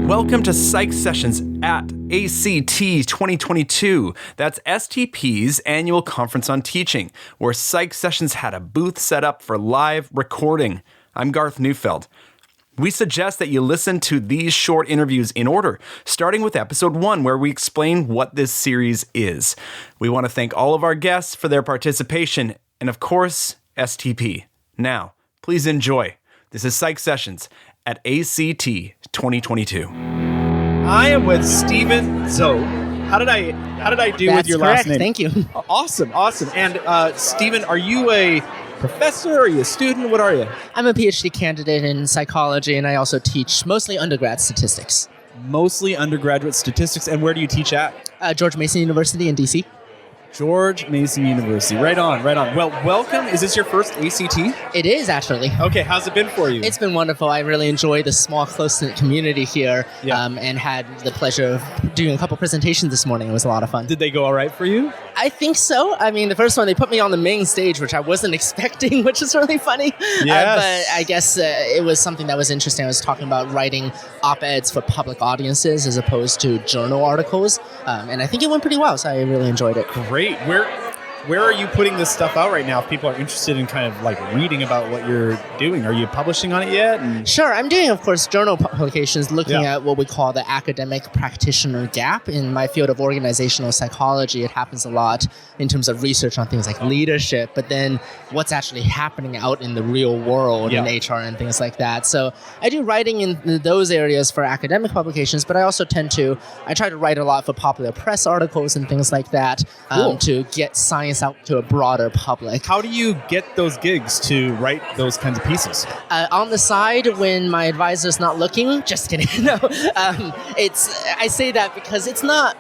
Welcome to PsychSessions at ACT 2022. That's STP's annual conference on teaching, where PsychSessions had a booth set up for live recording. I'm Garth Neufeld. We suggest that you listen to these short interviews in order, starting with episode 1, where we explain what this series is. We want to thank all of our guests for their participation, and of course, STP. Now, please enjoy. This is PsychSessions at ACT 2022. I am with Stephen Zhou. How did I do with your correct. last name? Thank you. Awesome. And Stephen, are you a professor? Are you a student? What are you? I'm a PhD candidate in psychology, and I also teach mostly undergrad statistics. Mostly undergraduate statistics. And where do you teach at? George Mason University in D.C. George Mason University. Right on. Well, welcome. Is this your first ACT? It is, actually. Okay, how's it been for you? It's been wonderful. I really enjoy the small, close-knit community here, Yeah. and had the pleasure of doing a couple presentations this morning. It was a lot of fun. Did they go all right for you? I think so. I mean, the first one, they put me on the main stage, which I wasn't expecting, which is really funny. Yes. But I guess it was something that was interesting. I was talking about writing op-eds for public audiences as opposed to journal articles, and I think it went pretty well, so I really enjoyed it. Great. Where are you putting this stuff out right now if people are interested in kind of like reading about what you're doing? Are you publishing on it yet? Sure. I'm doing, of course, journal publications looking Yeah. at what we call the academic practitioner gap. In my field of organizational psychology, it happens a lot in terms of research on things like leadership, but then what's actually happening out in the real world in HR and things like that. So I do writing in those areas for academic publications, but I also I try to write a lot for popular press articles and things like that to get science out to a broader public. How do you get those gigs to write those kinds of pieces? On the side, when my advisor's not looking, just kidding. No, I say that because it's not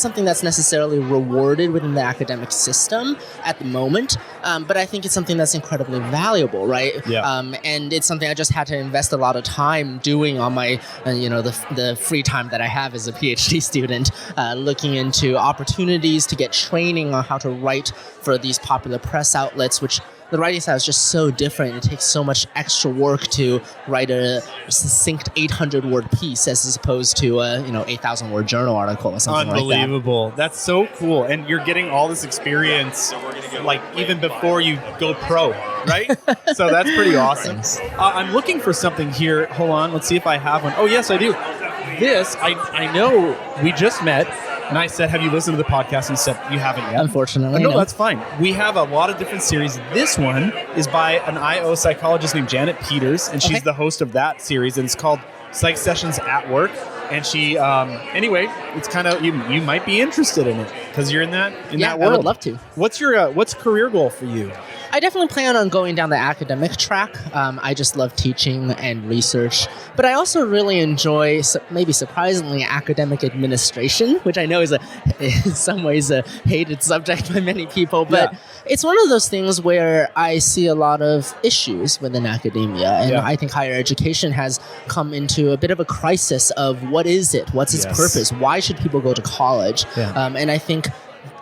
something that's necessarily rewarded within the academic system at the moment, but I think it's something that's incredibly valuable, right? Yeah. And it's something I just had to invest a lot of time doing on my, the free time that I have as a PhD student, looking into opportunities to get training on how to write for these popular press outlets, which the writing style is just so different. It takes so much extra work to write a succinct 800-word piece as opposed to a 8,000-word journal article or something like that. Unbelievable. That's so cool. And you're getting all this experience like even before you go pro, right? So that's pretty awesome. I'm looking for something here. Hold on. Let's see if I have one. Oh, yes, I do. This, I know we just met. And I said, have you listened to the podcast? And you said, you haven't yet. Unfortunately, no, that's fine. We have a lot of different series. This one is by an IO psychologist named Janet Peters, and she's the host of that series, and it's called PsychSessions at Work. And she, anyway, it's kind of, you might be interested in it because you're in that world. I would love to. What's career goal for you? I definitely plan on going down the academic track. I just love teaching and research. But I also really enjoy, maybe surprisingly, academic administration, which I know is in some ways a hated subject by many people. But it's one of those things where I see a lot of issues within academia. And I think higher education has come into a bit of a crisis of what is it? What's its purpose? Why should people go to college? And I think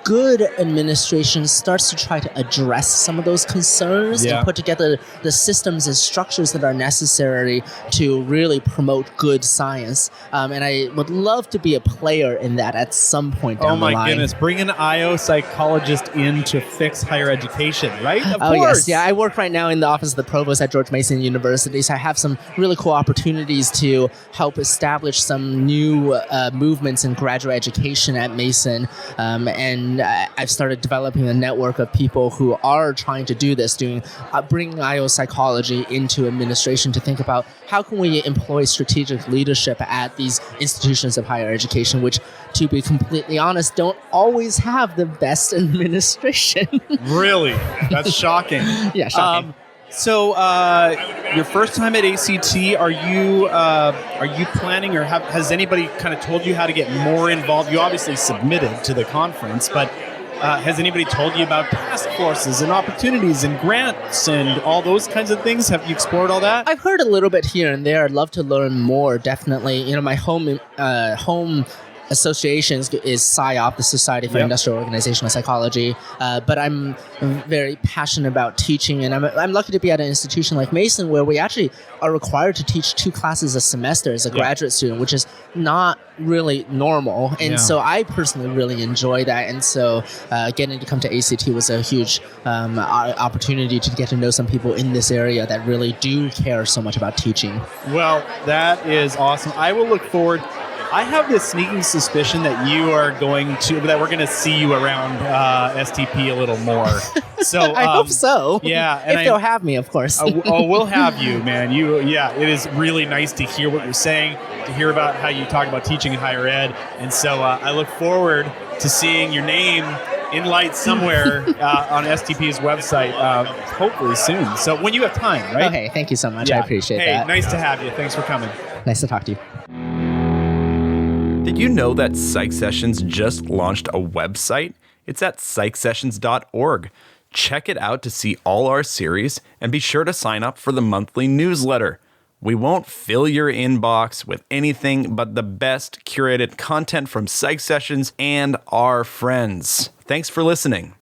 good administration starts to try to address some of those concerns and put together the systems and structures that are necessary to really promote good science. And I would love to be a player in that at some point down the line. Oh my goodness, bring an IO psychologist in to fix higher education, right? Of course. Yes. Yeah, I work right now in the office of the provost at George Mason University, so I have some really cool opportunities to help establish some new movements in graduate education at Mason. And I've started developing a network of people who are trying to do this, bringing IO psychology into administration to think about how can we employ strategic leadership at these institutions of higher education, which, to be completely honest, don't always have the best administration. Really? That's shocking. Yeah, shocking. So, your first time at ACT, are you planning, or has anybody kind of told you how to get more involved? You obviously submitted to the conference, but has anybody told you about task forces and opportunities and grants and all those kinds of things? Have you explored all that? I've heard a little bit here and there. I'd love to learn more, definitely. My home associations is PsyOp, the Society for Industrial Organizational Psychology. But I'm very passionate about teaching, and I'm lucky to be at an institution like Mason where we actually are required to teach 2 classes a semester as a graduate student, which is not really normal. And so I personally really enjoy that. And so getting to come to ACT was a huge opportunity to get to know some people in this area that really do care so much about teaching. Well, that is awesome. I will look forward. I have this sneaking suspicion that we're going to see you around STP a little more. So I hope so. Yeah, and if they'll have me, of course. We'll have you, man. It is really nice to hear what you're saying, to hear about how you talk about teaching in higher ed, and so I look forward to seeing your name in light somewhere on STP's website, hopefully soon. So when you have time, right? Okay, thank you so much. I appreciate that. Hey, nice to have you. Thanks for coming. Nice to talk to you. Did you know that PsychSessions just launched a website? It's at PsychSessions.org. Check it out to see all our series and be sure to sign up for the monthly newsletter. We won't fill your inbox with anything but the best curated content from PsychSessions and our friends. Thanks for listening.